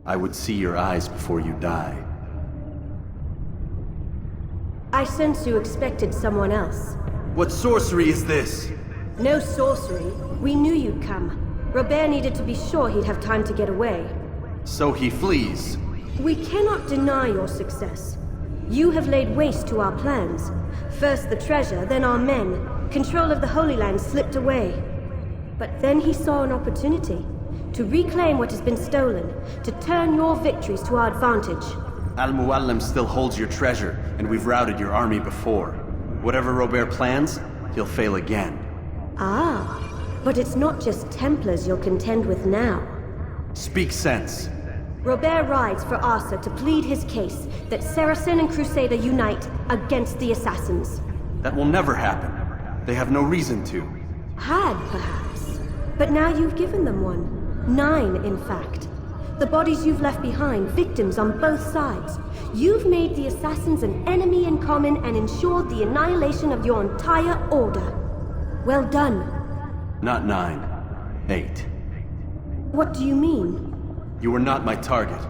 I would see your eyes before you die. I sense you expected someone else. What sorcery is this? No sorcery. We knew you'd come. Robert needed to be sure he'd have time to get away. So he flees. We cannot deny your success. You have laid waste to our plans. First the treasure, then our men. Control of the Holy Land slipped away. But then he saw an opportunity. To reclaim what has been stolen. To turn your victories to our advantage. Al-Muallim still holds your treasure, and we've routed your army before. Whatever Robert plans, he'll fail again. Ah, but it's not just Templars you'll contend with now. Speak sense. Robert rides for Arsa to plead his case that Saracen and Crusader unite against the Assassins. That will never happen. They have no reason to. Had, perhaps. But now you've given them one. 9, in fact. The bodies you've left behind, victims on both sides. You've made the Assassins an enemy in common and ensured the annihilation of your entire order. Well done. Not 9. 8. What do you mean? You are not my target.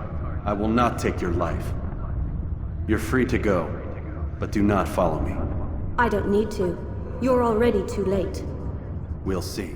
I will not take your life. You're free to go, but do not follow me. I don't need to. You're already too late. We'll see.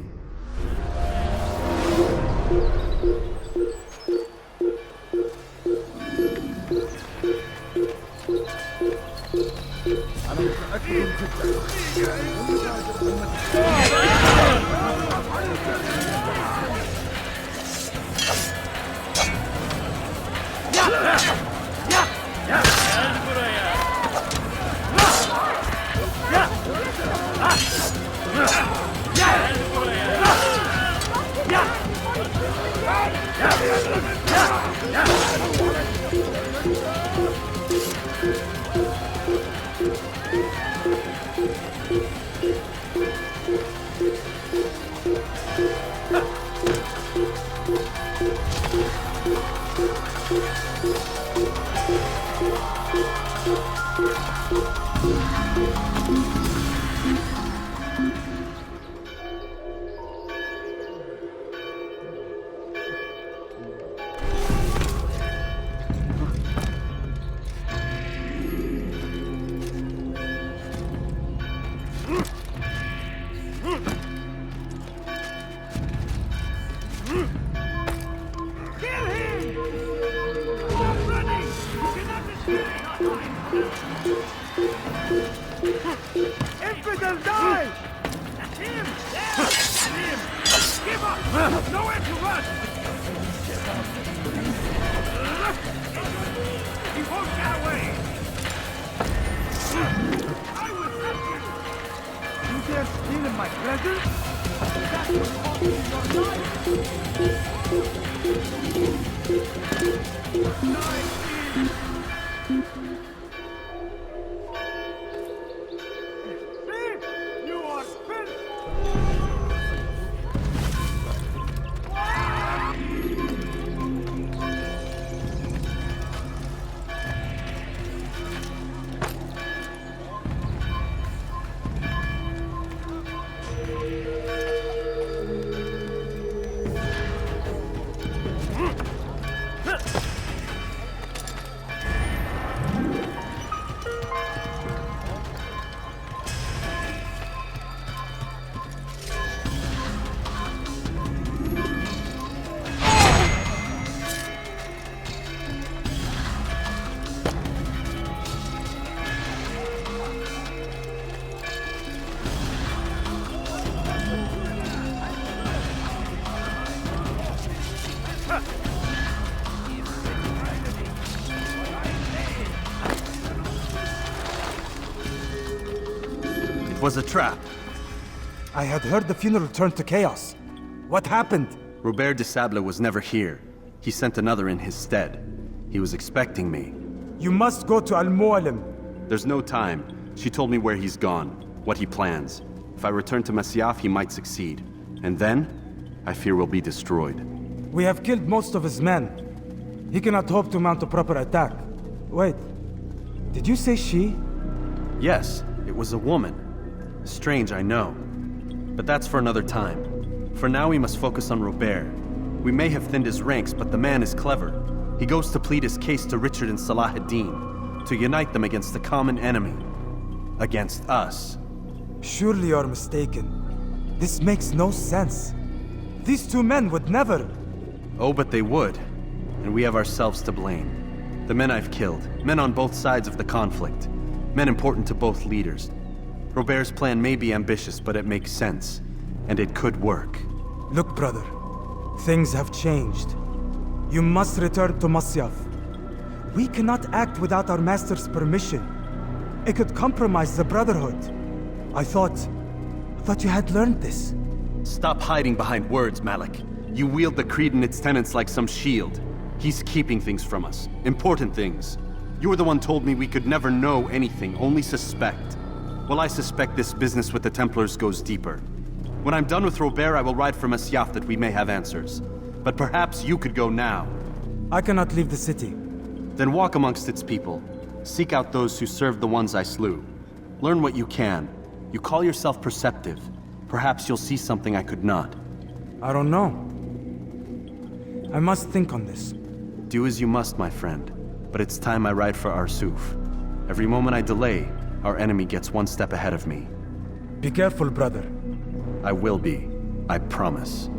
was a trap. I had heard the funeral turned to chaos. What happened? Robert Désilets was never here. He sent another in his stead. He was expecting me. You must go to Al-Mualim. There's no time. She told me where he's gone, what he plans. If I return to Masyaf, he might succeed. And then, I fear we'll be destroyed. We have killed most of his men. He cannot hope to mount a proper attack. Wait, did you say she? Yes, it was a woman. Strange, I know. But that's for another time. For now, we must focus on Robert. We may have thinned his ranks, but the man is clever. He goes to plead his case to Richard and Salah ad-Din, to unite them against the common enemy. Against us. Surely you're mistaken. This makes no sense. These two men would never... Oh, but they would. And we have ourselves to blame. The men I've killed, men on both sides of the conflict. Men important to both leaders. Robert's plan may be ambitious, but it makes sense. And it could work. Look, brother. Things have changed. You must return to Masyaf. We cannot act without our master's permission. It could compromise the Brotherhood. I thought you had learned this. Stop hiding behind words, Malik. You wield the creed and its tenets like some shield. He's keeping things from us. Important things. You were the one told me we could never know anything, only suspect. Well, I suspect this business with the Templars goes deeper. When I'm done with Robert, I will ride for Masyaf that we may have answers. But perhaps you could go now. I cannot leave the city. Then walk amongst its people. Seek out those who served the ones I slew. Learn what you can. You call yourself perceptive. Perhaps you'll see something I could not. I don't know. I must think on this. Do as you must, my friend. But it's time I ride for Arsuf. Every moment I delay, our enemy gets one step ahead of me. Be careful, brother. I will be. I promise.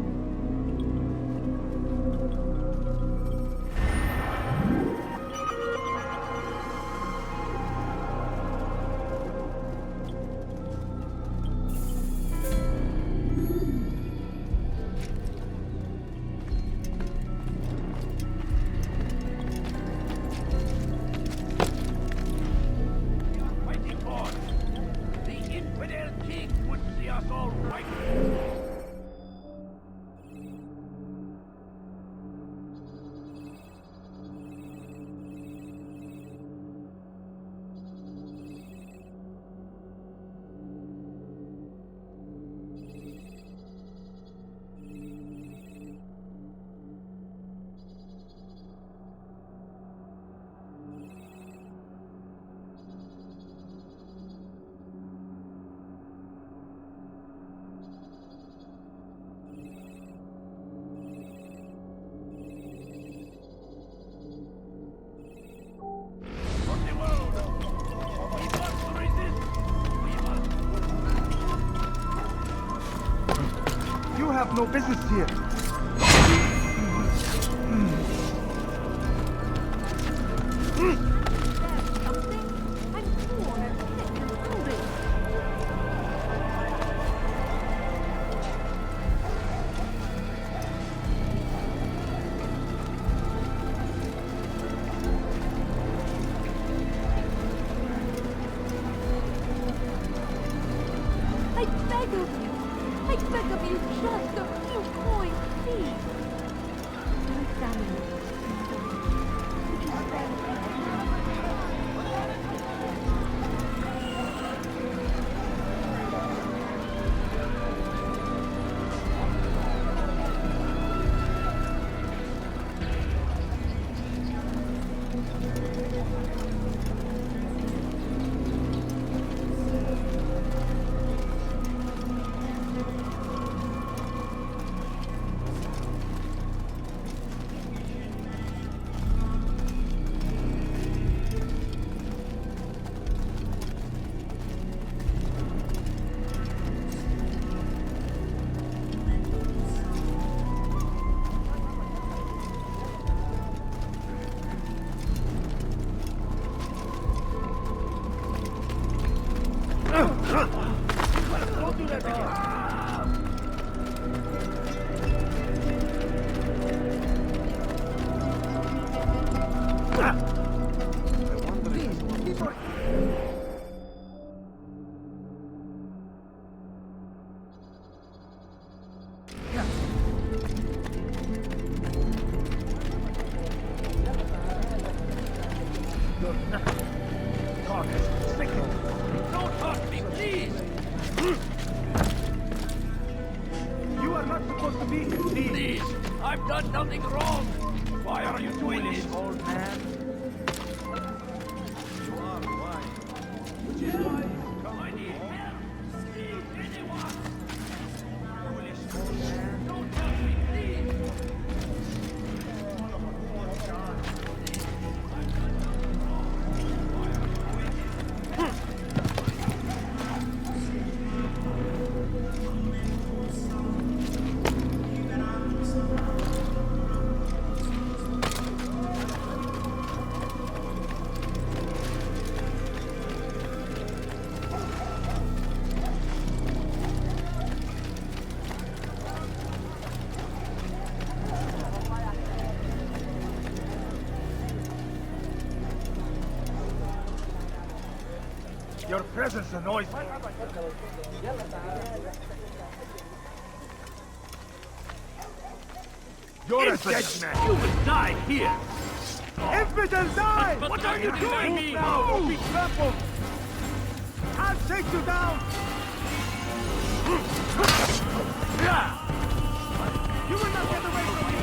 No business here. I beg of you, just a few coins, please. Talk is sickening. Don't touch me, please! You are not supposed to be here, please! I've done nothing wrong! Why are you doing this, old man? You are wise. Come, I need help! Please, anyone! Foolish old man. Don't touch me, please! Your presence annoys me. You're a dead man. You will die here. Infidel, die! What are you doing? No! Be trampled! I'll take you down! You will not get away from me!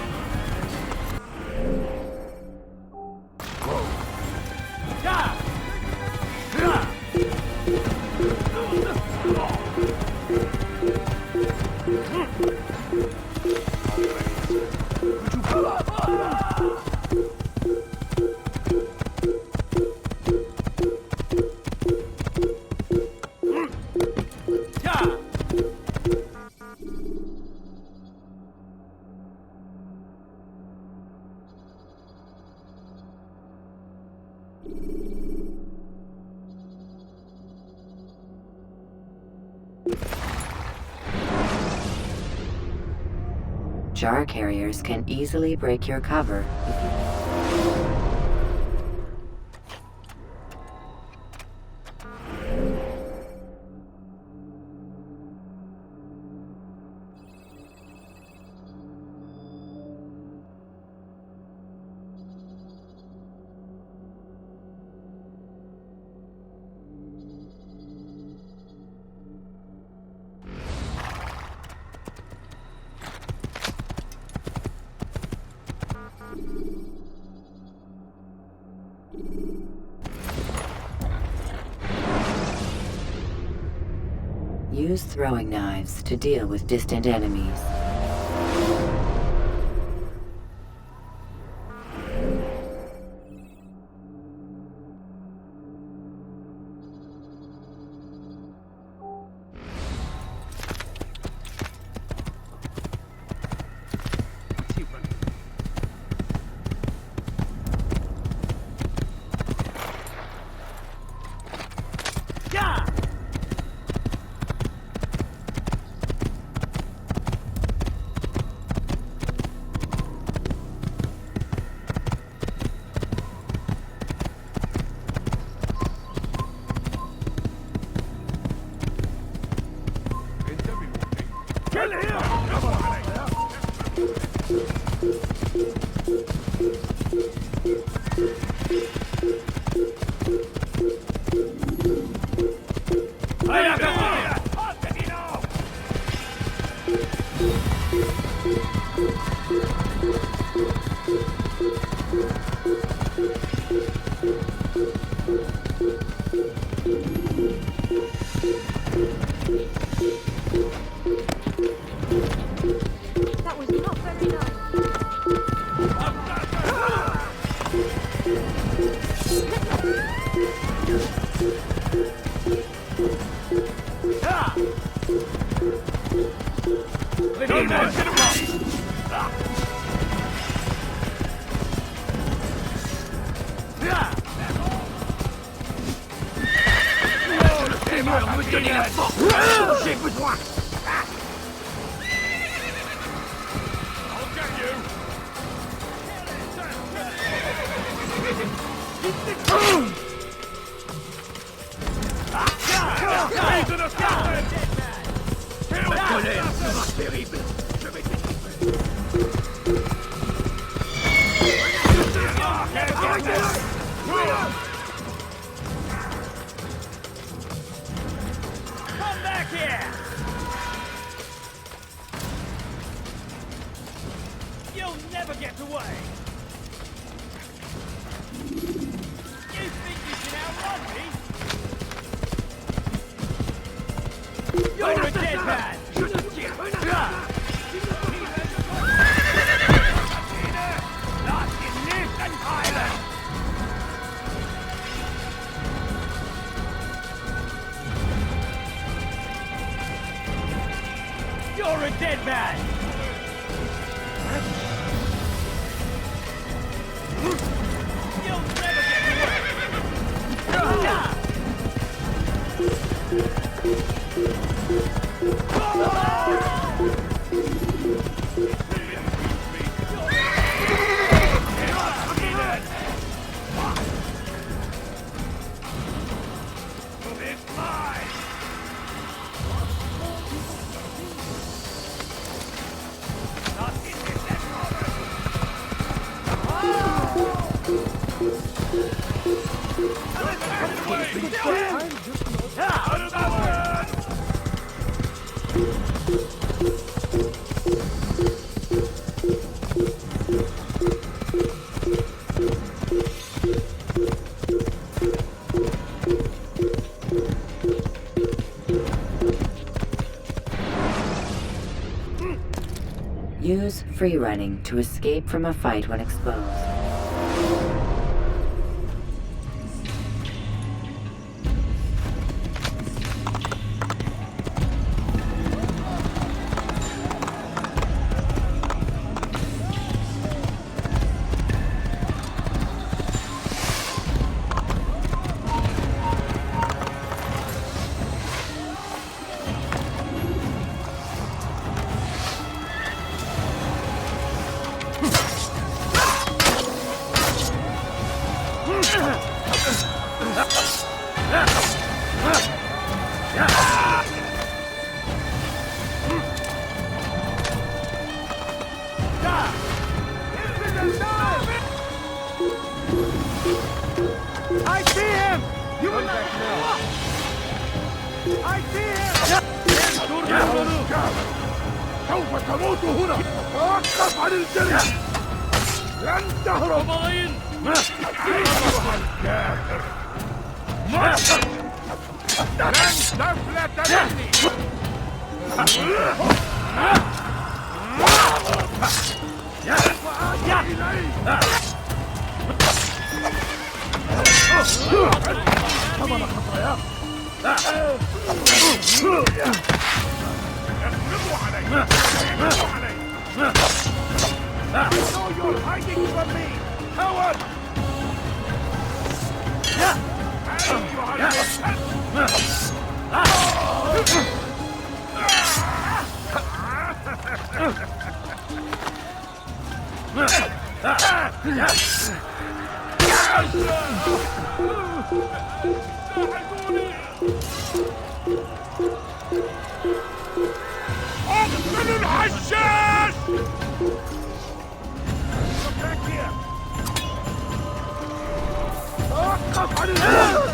Jar carriers can easily break your cover if you... Use throwing knives to deal with distant enemies. here! You'll never get away! You think you can outrun me? You're a dead man! Not in this island! You're a dead man! You'll never get away! It's mine! Not in this Use free running to escape from a fight when exposed. I see him! You will back now! I see him! سوف تموت هنا! توقف عن الجري! لن تهرب! أيها الكافر! لن تفلت مني! ثمن خطاياك! يغلبوا علي! يغلبوا علي! I know you're hiding from me! Coward! اقتل الحشاش! Back here! توقف عن الهجوم!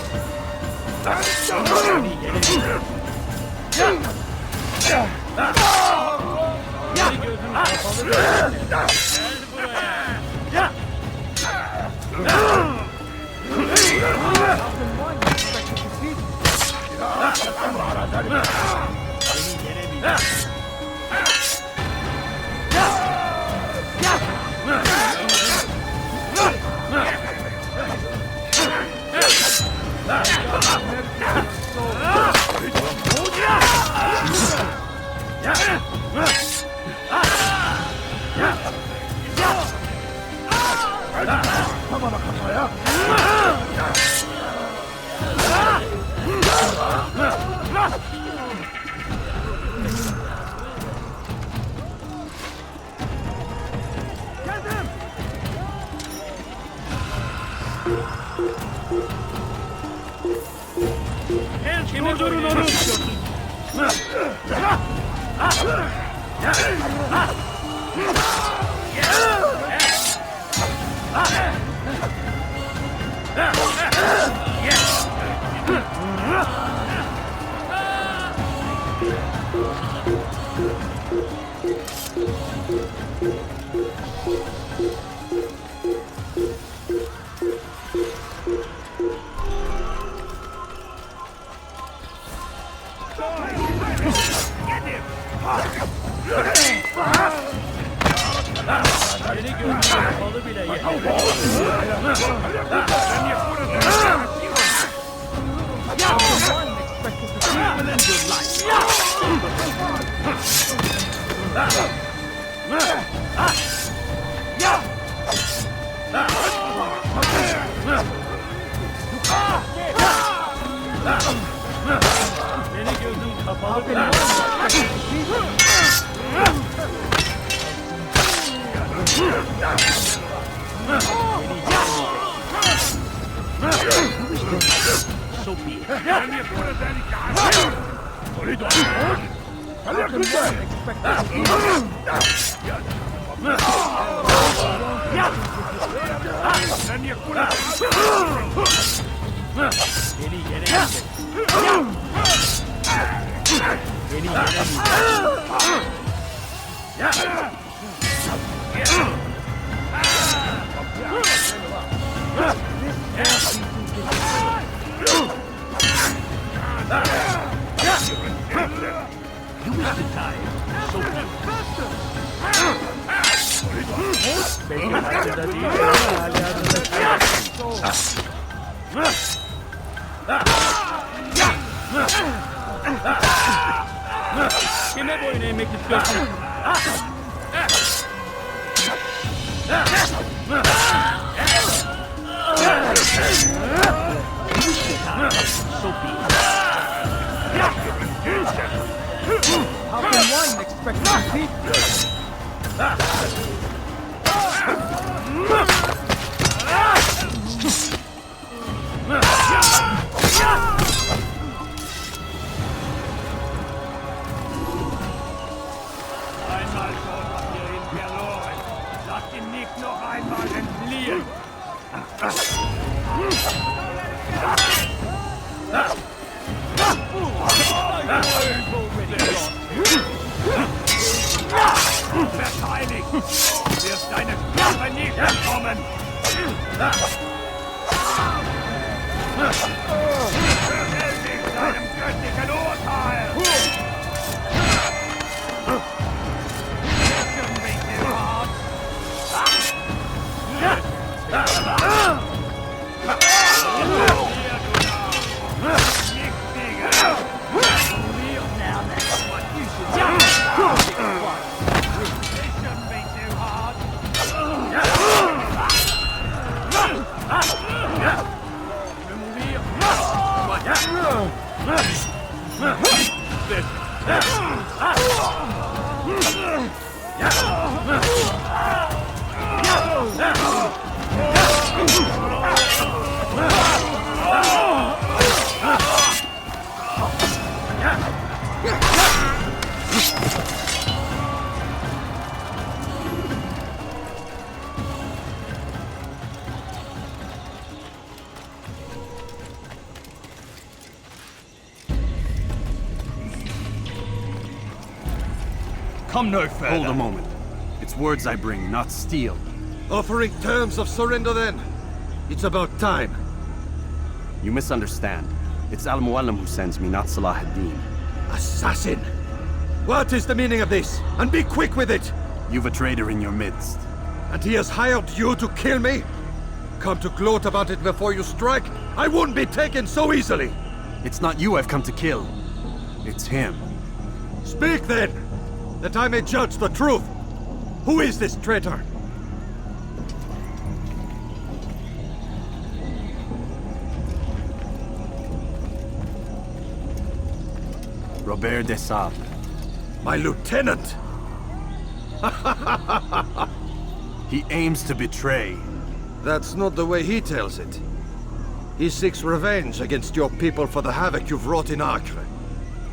Come no further. Hold a moment. It's words I bring, not steel. Offering terms of surrender then. It's about time. You misunderstand. It's Al-Mualim who sends me, not Salah ad-Din. Assassin! What is the meaning of this? And be quick with it! You've a traitor in your midst. And he has hired you to kill me? Come to gloat about it before you strike? I won't be taken so easily! It's not you I've come to kill. It's him. Speak then! That I may judge the truth! Who is this traitor? Robert de Sable. My lieutenant! He aims to betray. That's not the way he tells it. He seeks revenge against your people for the havoc you've wrought in Acre.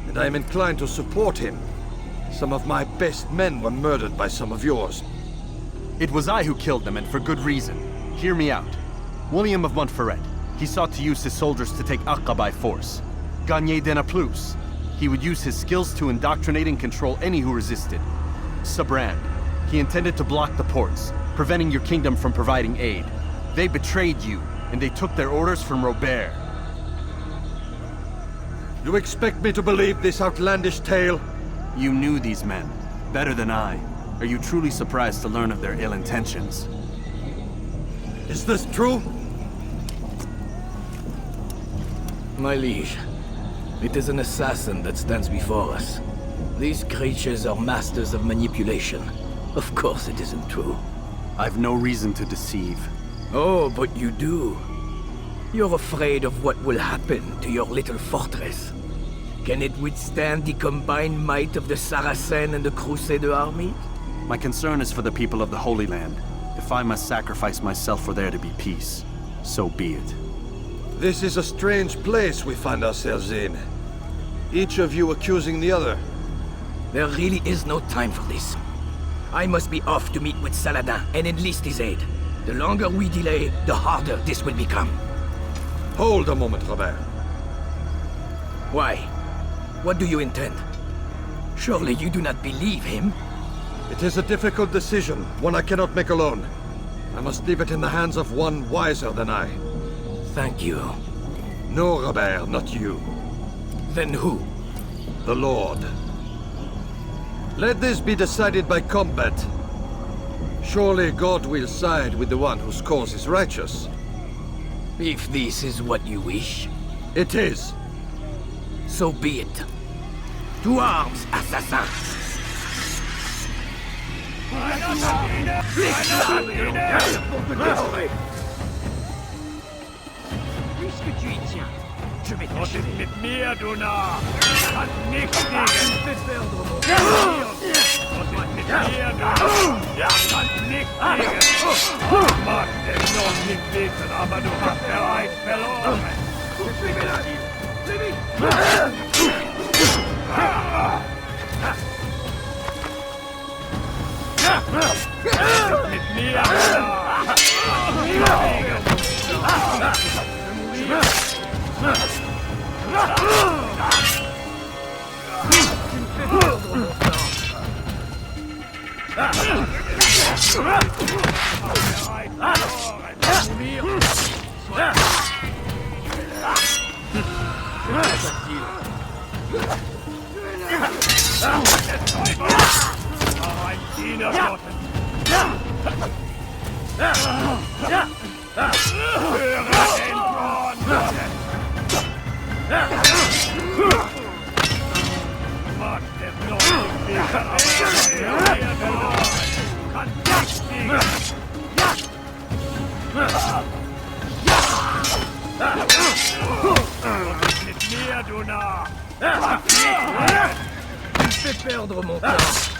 And I am inclined to support him. Some of my best men were murdered by some of yours. It was I who killed them, and for good reason. Hear me out. William of Montferrat. He sought to use his soldiers to take Acre by force. Gagné de Naplouse. He would use his skills to indoctrinate and control any who resisted. Sabrand. He intended to block the ports, preventing your kingdom from providing aid. They betrayed you, and they took their orders from Robert. You expect me to believe this outlandish tale? You knew these men, better than I. Are you truly surprised to learn of their ill intentions? Is this true? My liege, it is an assassin that stands before us. These creatures are masters of manipulation. Of course it isn't true. I've no reason to deceive. Oh, but you do. You're afraid of what will happen to your little fortress. Can it withstand the combined might of the Saracen and the Crusader army? My concern is for the people of the Holy Land. If I must sacrifice myself for there to be peace, so be it. This is a strange place we find ourselves in. Each of you accusing the other. There really is no time for this. I must be off to meet with Saladin and enlist his aid. The longer we delay, the harder this will become. Hold a moment, Robert. Why? What do you intend? Surely you do not believe him? It is a difficult decision, one I cannot make alone. I must leave it in the hands of one wiser than I. Thank you. No, Robert, not you. Then who? The Lord. Let this be decided by combat. Surely God will side with the one whose cause is righteous. If this is what you wish, It is. so be it. To arms, assassin! Puisque tu y tiens, je vais t'achever. Mit mir, du Narr! Kann nichts gegen perdre mon mit mir, du Narr! Kann nichts gegen! Mag es noch nicht wissen, aber du hast bereits verloren! Mit mir, du Narr! Ein Diener Gottes! Höre den Thron Gottes! Mag der noch nicht wissen, aber er verloren! Kann nicht siegen! Mit mir, du Narr! Tu me fais perdre mon temps.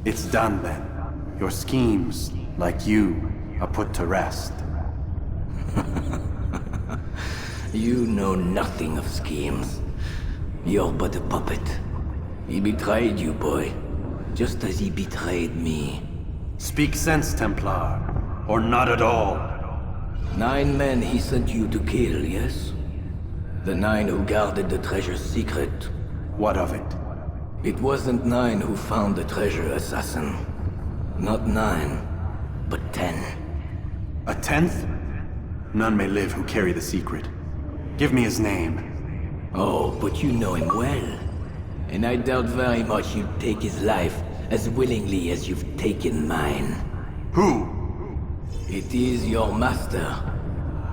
It's done then. Your schemes, like you, are put to rest. You know nothing of schemes. You're but a puppet. He betrayed you, boy. Just as he betrayed me. Speak sense, Templar. Or not at all. 9 men he sent you to kill, yes? The 9 who guarded the treasure's secret. What of it? It wasn't 9 who found the treasure, assassin. Not 9, but 10. A 10th? None may live who carry the secret. Give me his name. Oh, but you know him well. And I doubt very much you'd take his life as willingly as you've taken mine. Who? It is your master,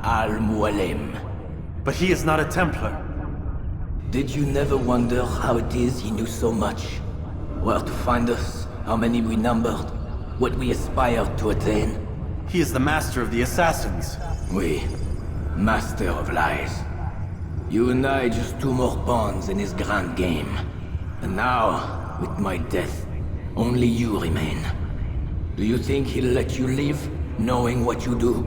Al-Mualim. But he is not a Templar. Did you never wonder how it is he knew so much? Where to find us, how many we numbered, what we aspired to attain? He is the master of the assassins. We, master of lies. You and I just 2 more pawns in his grand game. And now, with my death, only you remain. Do you think he'll let you live, knowing what you do?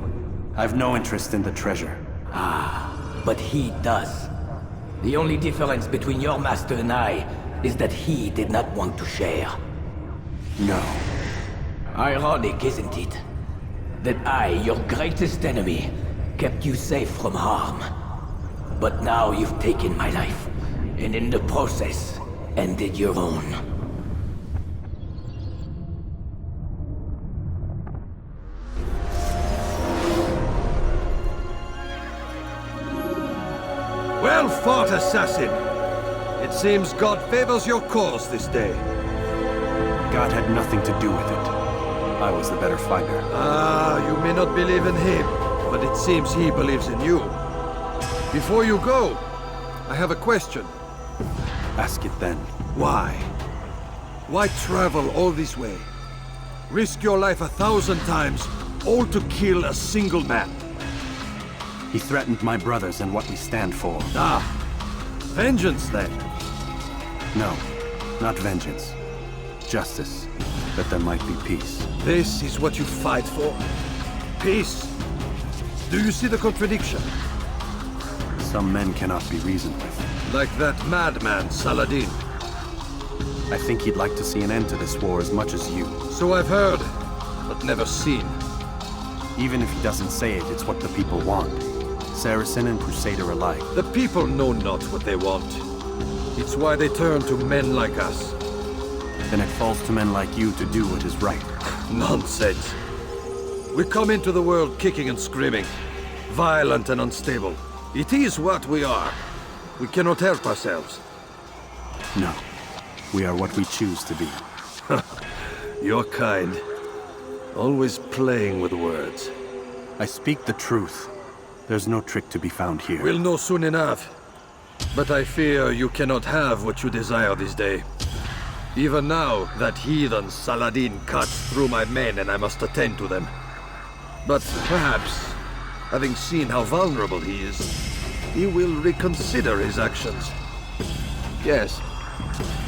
I've no interest in the treasure. But he does. The only difference between your master and I is that he did not want to share. No. Ironic, isn't it? That I, your greatest enemy, kept you safe from harm. But now you've taken my life, and in the process, ended your own. Well fought, assassin! It seems God favors your cause this day. God had nothing to do with it. I was the better fighter. You may not believe in him, but it seems he believes in you. Before you go, I have a question. Ask it then. Why? Why travel all this way? Risk your life 1,000 times, all to kill a single man? He threatened my brothers and what we stand for. Vengeance then? No, not vengeance. Justice, that there might be peace. This is what you fight for? Peace? Do you see the contradiction? Some men cannot be reasoned with. Like that madman, Saladin. I think he'd like to see an end to this war as much as you. So I've heard, but never seen. Even if he doesn't say it, it's what the people want. Saracen and Crusader alike. The people know not what they want. It's why they turn to men like us. Then it falls to men like you to do what is right. Nonsense. We come into the world kicking and screaming, violent and unstable. It is what we are. We cannot help ourselves. No. We are what we choose to be. Your kind. Always playing with words. I speak the truth. There's no trick to be found here. We'll know soon enough. But I fear you cannot have what you desire this day. Even now, that heathen Saladin cuts through my men and I must attend to them. But perhaps, having seen how vulnerable he is, he will reconsider his actions. Yes,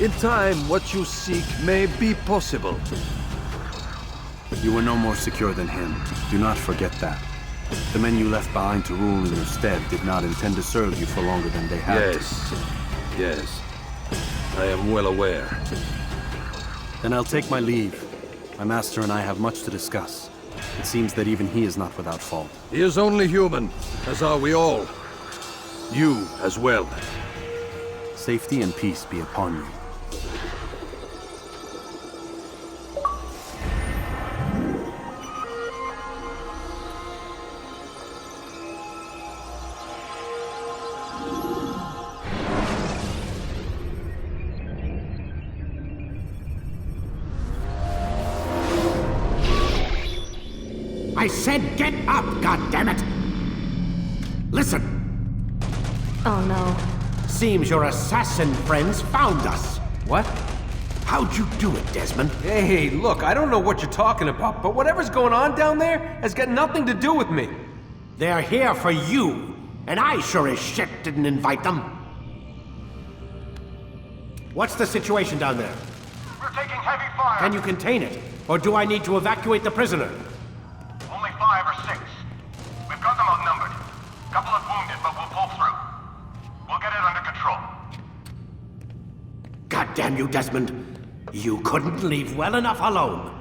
in time what you seek may be possible. You were no more secure than him. Do not forget that. The men you left behind to rule in your stead did not intend to serve you for longer than they had to. Yes. I am well aware. Then I'll take my leave. My master and I have much to discuss. It seems that even he is not without fault. He is only human, as are we all. You as well. Safety and peace be upon you. I said get up, goddammit! Listen! Oh no. Seems your assassin friends found us. What? How'd you do it, Desmond? Hey, look, I don't know what you're talking about, but whatever's going on down there has got nothing to do with me. They're here for you, and I sure as shit didn't invite them. What's the situation down there? We're taking heavy fire. Can you contain it? Or do I need to evacuate the prisoner? Only 5 or 6. We've got them outnumbered. Couple of wounded, but we'll pull through. We'll get it under control. God damn you, Desmond. You couldn't leave well enough alone.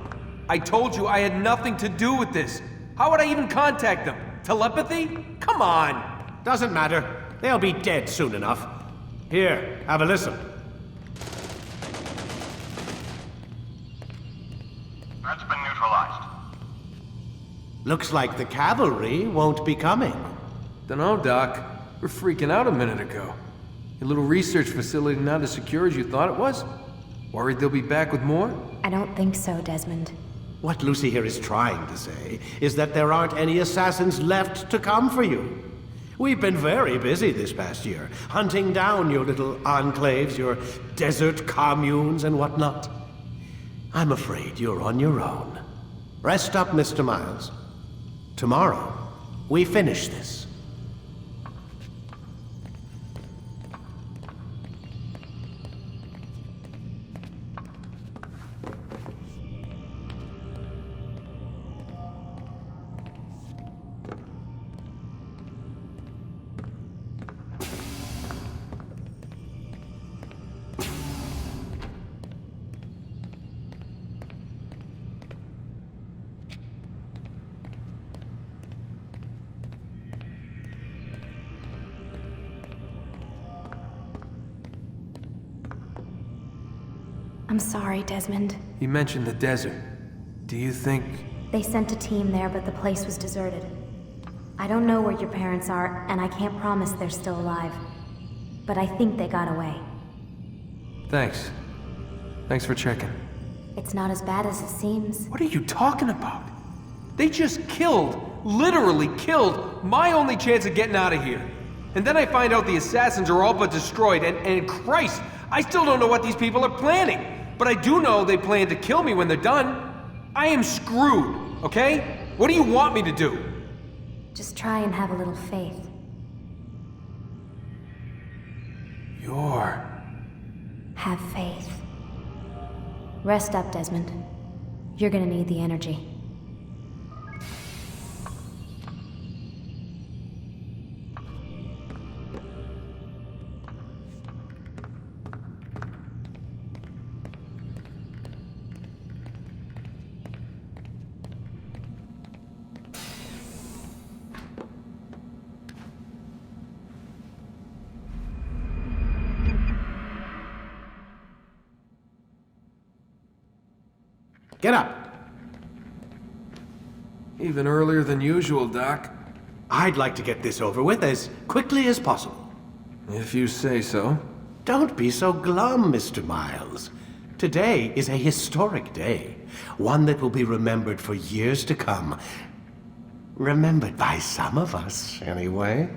I told you I had nothing to do with this. How would I even contact them? Telepathy? Come on! Doesn't matter. They'll be dead soon enough. Here, have a listen. That's been neutralized. Looks like the cavalry won't be coming. Dunno, Doc. We're freaking out a minute ago. Your little research facility not as secure as you thought it was? Worried they'll be back with more? I don't think so, Desmond. What Lucy here is trying to say is that there aren't any assassins left to come for you. We've been very busy this past year, hunting down your little enclaves, your desert communes and whatnot. I'm afraid you're on your own. Rest up, Mr. Miles. Tomorrow, we finish this. I'm sorry, Desmond. You mentioned the desert. Do you think... They sent a team there, but the place was deserted. I don't know where your parents are, and I can't promise they're still alive. But I think they got away. Thanks. Thanks for checking. It's not as bad as it seems. What are you talking about? They just killed, literally killed, my only chance of getting out of here. And then I find out the assassins are all but destroyed, and Christ, I still don't know what these people are planning. But I do know they plan to kill me when they're done. I am screwed, okay? What do you want me to do? Just try and have a little faith. Have faith. Rest up, Desmond. You're gonna need the energy. Get up! Even earlier than usual, Doc. I'd like to get this over with as quickly as possible. If you say so. Don't be so glum, Mr. Miles. Today is a historic day. One that will be remembered for years to come. Remembered by some of us, anyway.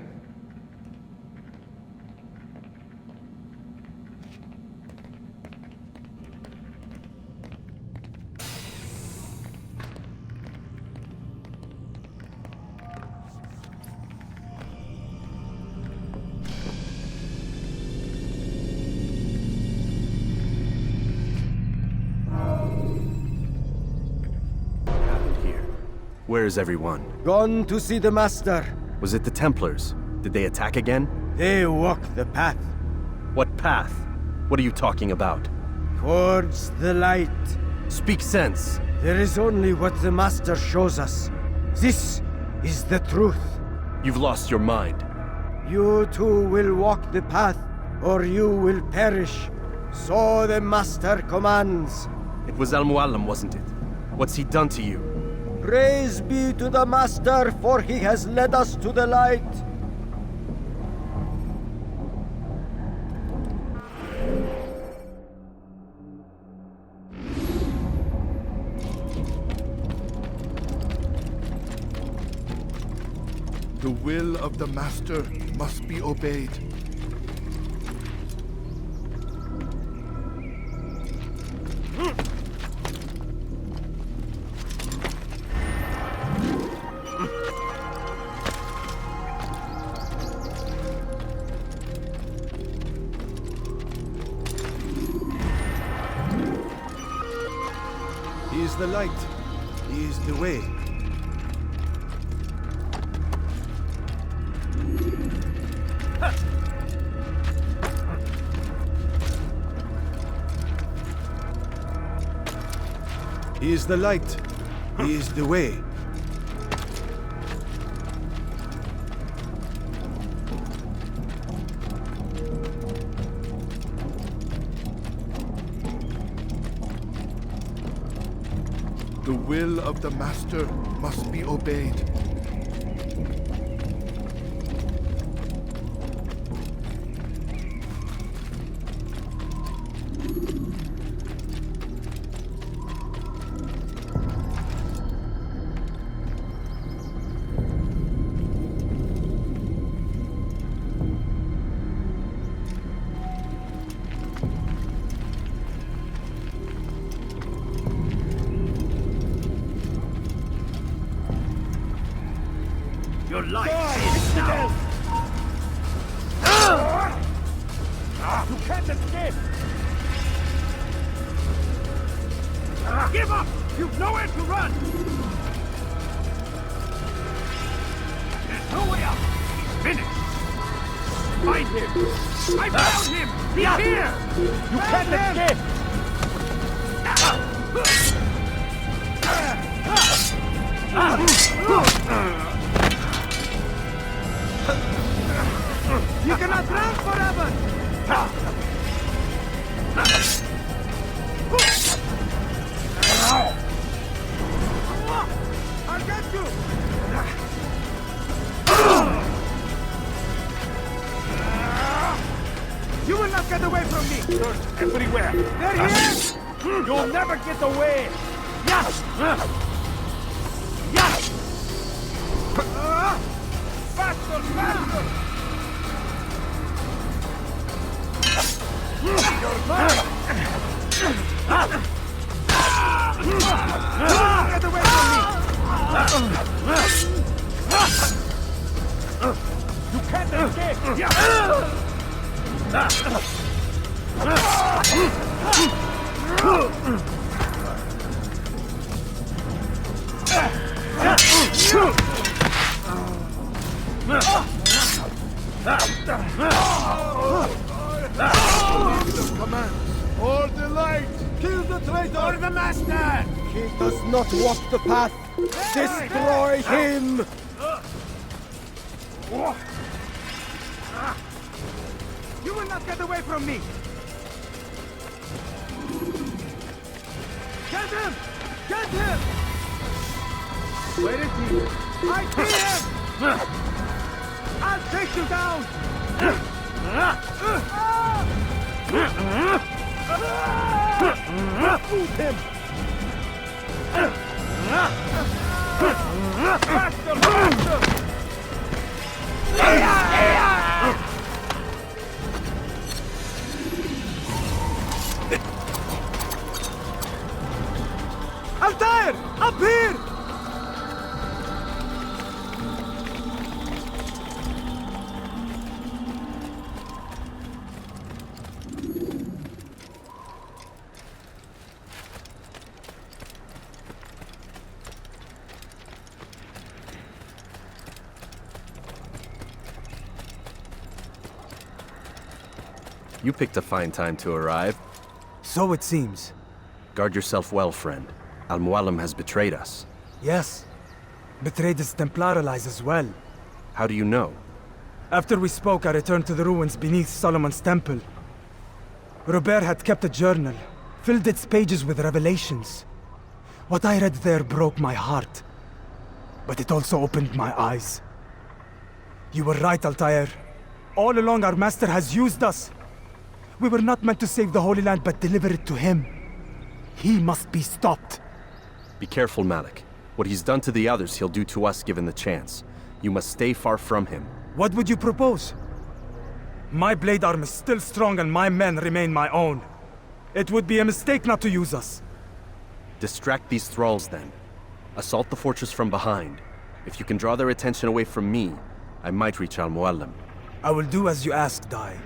Where is everyone? Gone to see the Master. Was it the Templars? Did they attack again? They walk the path. What path? What are you talking about? Towards the light. Speak sense. There is only what the Master shows us. This is the truth. You've lost your mind. You too will walk the path, or you will perish. So the Master commands. It was Al-Mualim, wasn't it? What's he done to you? Praise be to the Master, for he has led us to the light. The will of the Master must be obeyed. He is the light. He is the way. He is the light. He is the way. The will of the Master must be obeyed. Your life is now. You can't escape. Give up! You've nowhere to run. There's no way out. He's finished. Find him. I found him. He's here. You can't escape. You cannot run forever! I'll get you! You will not get away from me! You're everywhere! There he is! You'll never get away! Yes! Yes! Faster! Faster! You're mine! Get away from me! You can't escape! Command. Hold the light. Kill the traitor. Or the Master! He does not walk the path. Destroy him! You will not get away from me! Get him! Get him! Where is he? I see him! I'll take you down! Move him! Faster! Faster! Altair! Up here! You picked a fine time to arrive. So it seems. Guard yourself well, friend. Al-Mualim has betrayed us. Yes. Betrayed his Templar allies as well. How do you know? After we spoke, I returned to the ruins beneath Solomon's temple. Robert had kept a journal, filled its pages with revelations. What I read there broke my heart. But it also opened my eyes. You were right, Altair. All along our master has used us. We were not meant to save the Holy Land, but deliver it to him. He must be stopped. Be careful, Malik. What he's done to the others, he'll do to us given the chance. You must stay far from him. What would you propose? My blade arm is still strong and my men remain my own. It would be a mistake not to use us. Distract these thralls then. Assault the fortress from behind. If you can draw their attention away from me, I might reach Al-Mualim. I will do as you ask, Dai.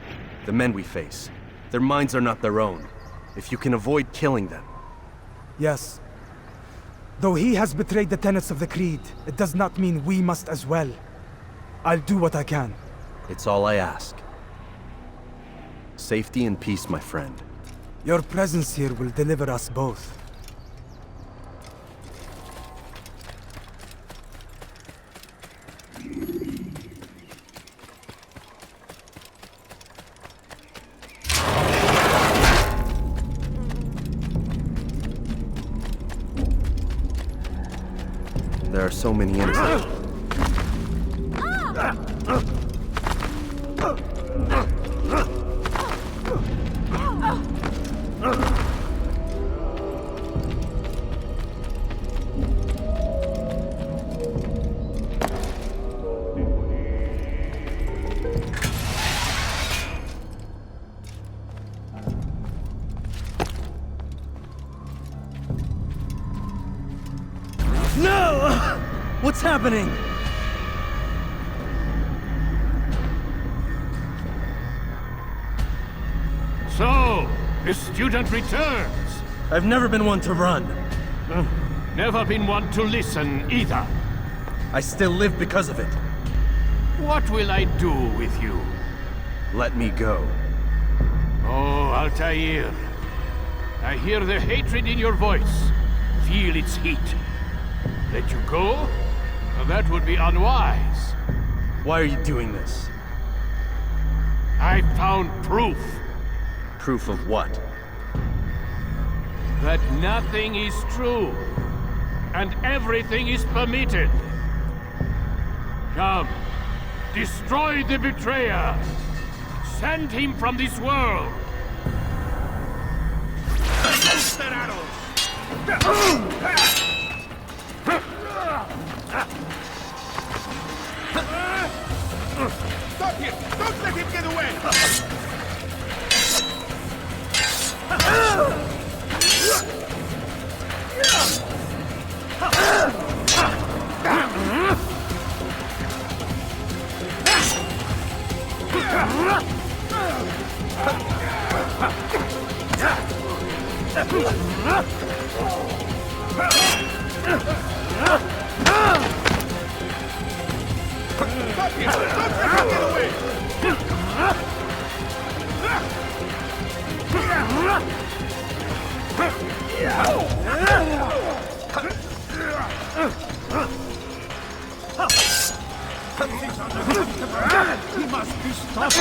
The men we face, their minds are not their own. If you can avoid killing them. Yes. Though he has betrayed the tenets of the Creed, it does not mean we must as well. I'll do what I can. It's all I ask. Safety and peace, my friend. Your presence here will deliver us both. There are so many enemies. No! What's happening? So, the student returns. I've never been one to run. Never been one to listen either. I still live because of it. What will I do with you? Let me go. Oh, Altair. I hear the hatred in your voice. Feel its heat. Let you go? Well, that would be unwise. Why are you doing this? I found proof. Proof of what? That nothing is true. And everything is permitted. Come. Destroy the betrayer. Send him from this world. Stop him! Don't let him get away! He must be stopped.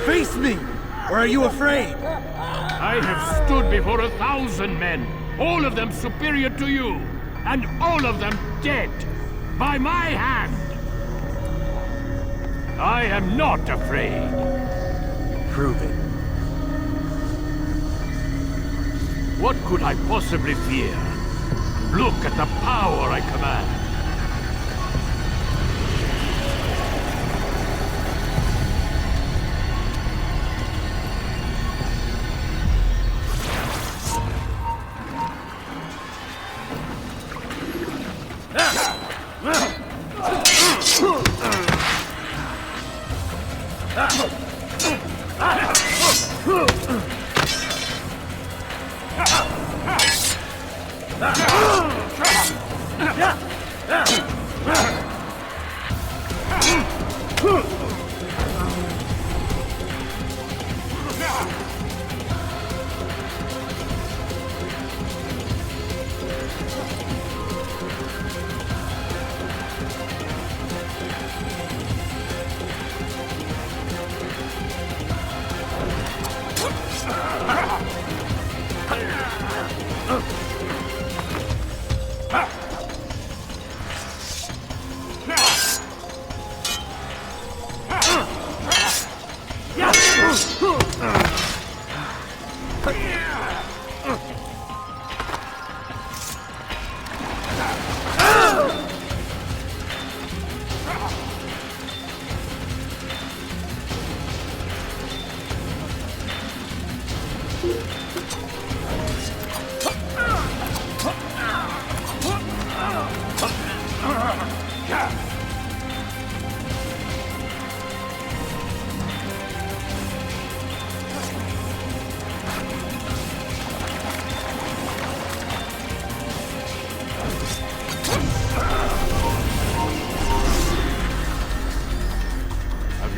Face me! Or are you afraid? I have stood before 1,000 men, all of them superior to you, and all of them dead, by my hand. I am not afraid. Prove it. What could I possibly fear? Look at the power I command.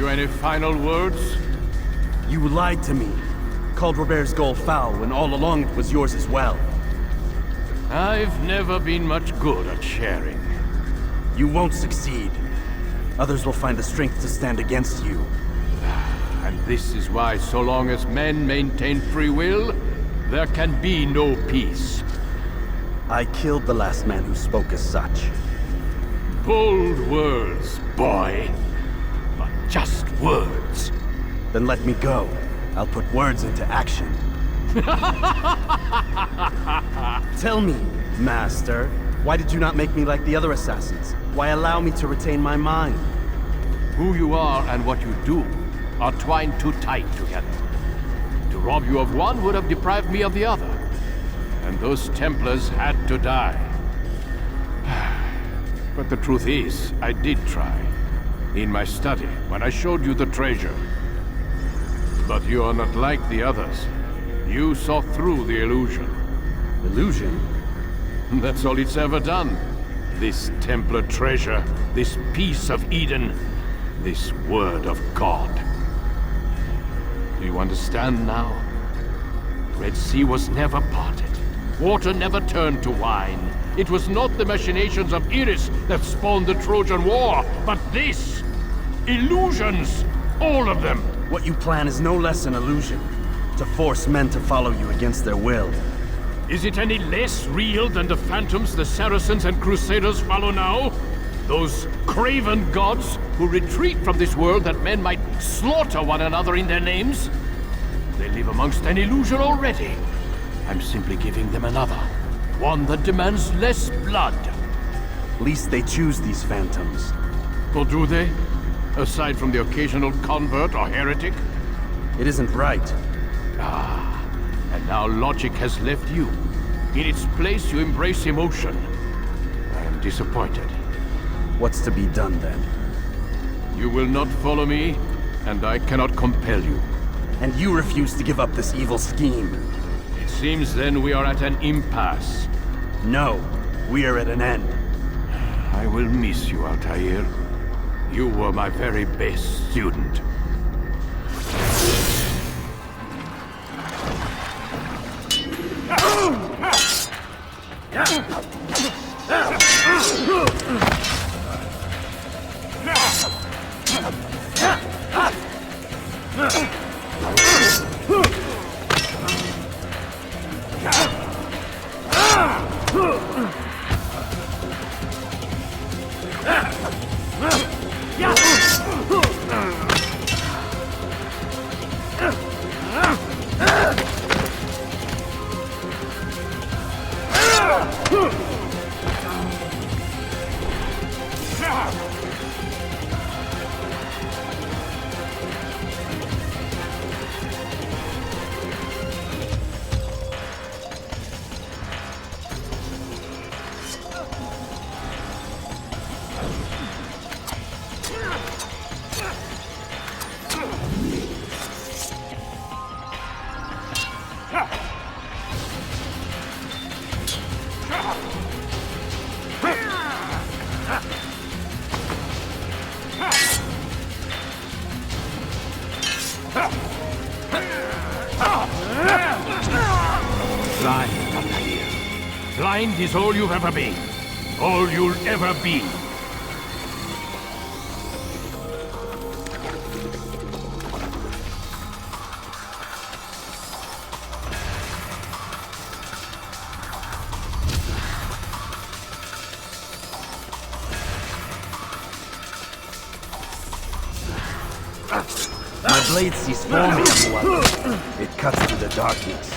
Any final words? You lied to me. Called Robert's goal foul when all along it was yours as well. I've never been much good at sharing. You won't succeed. Others will find the strength to stand against you. And this is why so long as men maintain free will, there can be no peace. I killed the last man who spoke as such. Bold words, boy. Just words. Then let me go. I'll put words into action. Tell me, Master, why did you not make me like the other assassins? Why allow me to retain my mind? Who you are and what you do are twined too tight together. To rob you of one would have deprived me of the other. And those Templars had to die. But the truth is, I did try. In my study, when I showed you the treasure. But you are not like the others. You saw through the illusion. Illusion? That's all it's ever done. This Templar treasure, this piece of Eden, this word of God. Do you understand now? Red Sea was never parted. Water never turned to wine. It was not the machinations of Iris that spawned the Trojan War, but this! Illusions! All of them! What you plan is no less an illusion. To force men to follow you against their will. Is it any less real than the phantoms the Saracens and Crusaders follow now? Those craven gods who retreat from this world that men might slaughter one another in their names? They live amongst an illusion already. I'm simply giving them another. One that demands less blood. At least they choose these phantoms. Or do they? Aside from the occasional convert or heretic? It isn't right. Ah, and now logic has left you. In its place, you embrace emotion. I am disappointed. What's to be done then? You will not follow me, and I cannot compel you. And you refuse to give up this evil scheme. It seems then we are at an impasse. No, we are at an end. I will miss you, Altair. You were my very best student. Blind is all you've ever been. All you'll ever be. My blade sees foaming blood. It cuts through the darkness.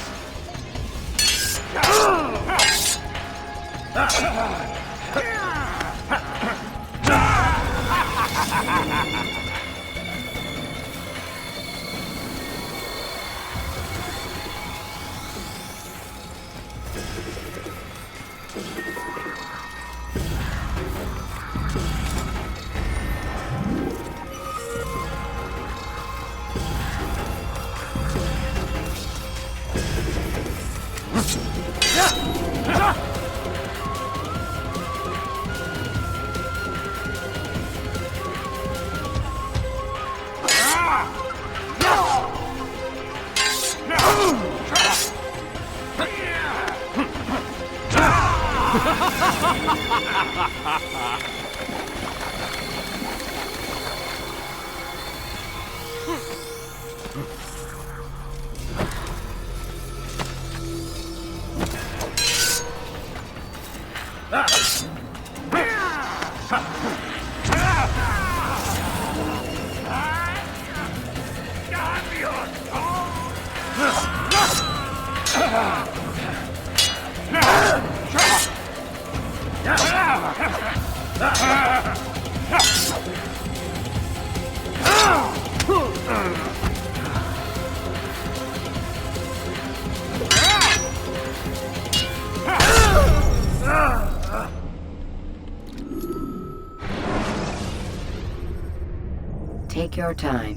Take your time.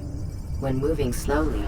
When moving slowly,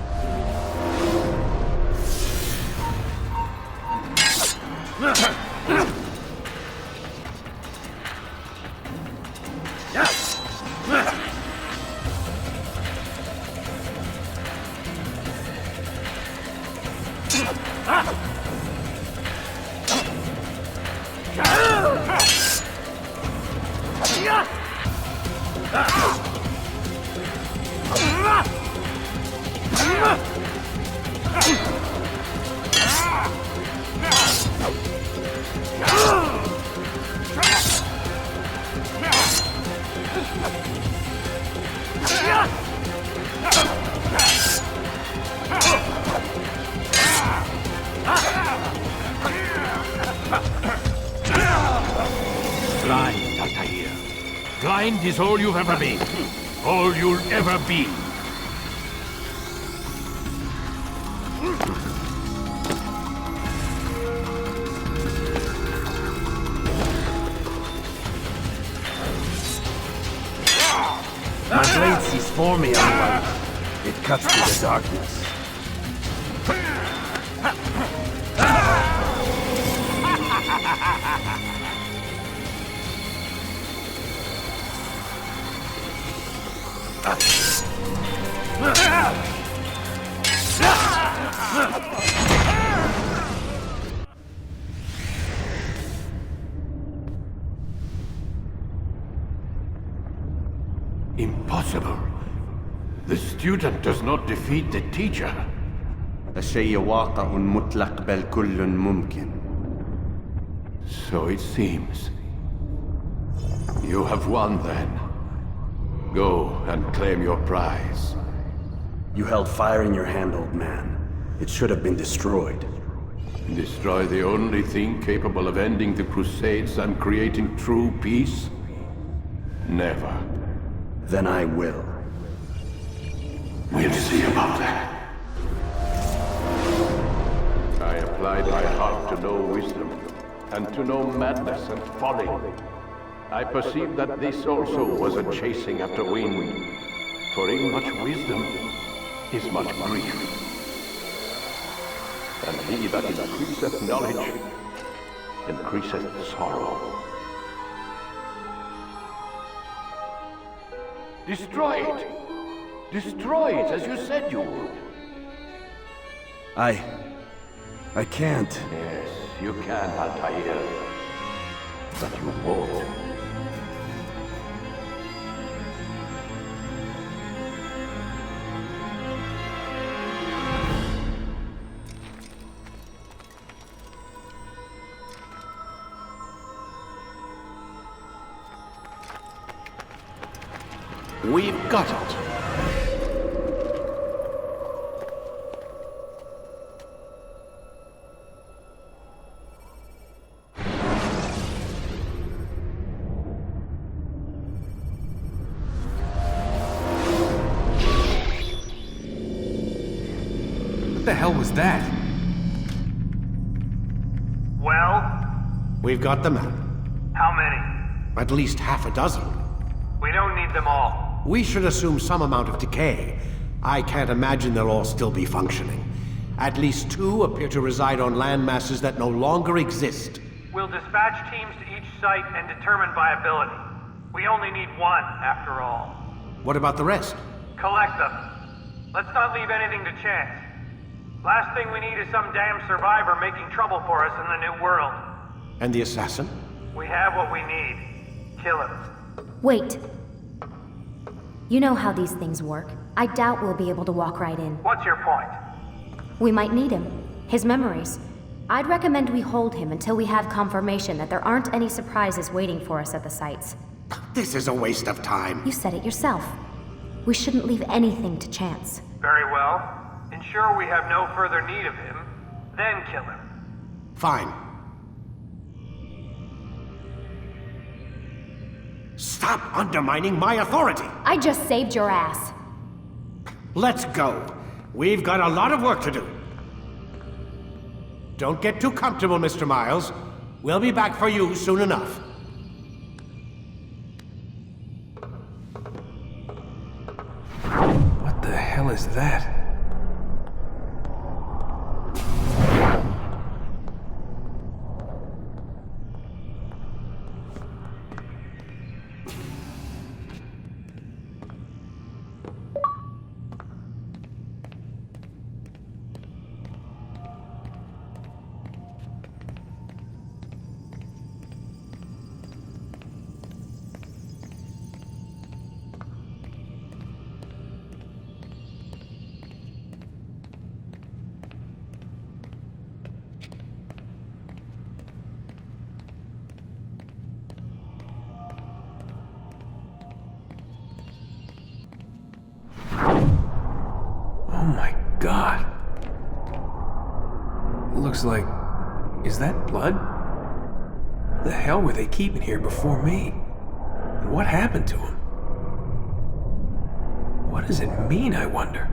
Blind, Altair. Blind is all you've ever been. All you'll ever be. My blade sees for me on light. It cuts through the darkness. Impossible. The student does not defeat the teacher. الشيء واقع مطلق بل كل ممكن. So it seems. You have won then. Go and claim your prize. You held fire in your hand, old man. It should have been destroyed. Destroy the only thing capable of ending the Crusades and creating true peace? Never. Then I will. We'll see about that. I applied my heart to know wisdom, and to know madness and folly. I perceived that this also was a chasing after wind, for in much wisdom is much grief. And he that increaseth knowledge increaseth sorrow. Destroy it! Destroy it as you said you would. I can't. Yes, you can, Altair. But you won't. We've got it. What the hell was that? Well? We've got the map. How many? At least half a dozen. We don't need them all. We should assume some amount of decay. I can't imagine they'll all still be functioning. At least 2 appear to reside on land masses that no longer exist. We'll dispatch teams to each site and determine viability. We only need 1, after all. What about the rest? Collect them. Let's not leave anything to chance. Last thing we need is some damn survivor making trouble for us in the new world. And the assassin? We have what we need. Kill him. Wait. You know how these things work. I doubt we'll be able to walk right in. What's your point? We might need him. His memories. I'd recommend we hold him until we have confirmation that there aren't any surprises waiting for us at the sites. This is a waste of time. You said it yourself. We shouldn't leave anything to chance. Very well. Ensure we have no further need of him, then kill him. Fine. Stop undermining my authority! I just saved your ass. Let's go. We've got a lot of work to do. Don't get too comfortable, Mr. Miles. We'll be back for you soon enough. hell is that? God. It looks like... Is that blood? The hell were they keeping here before me? And what happened to him? What does it mean, I wonder?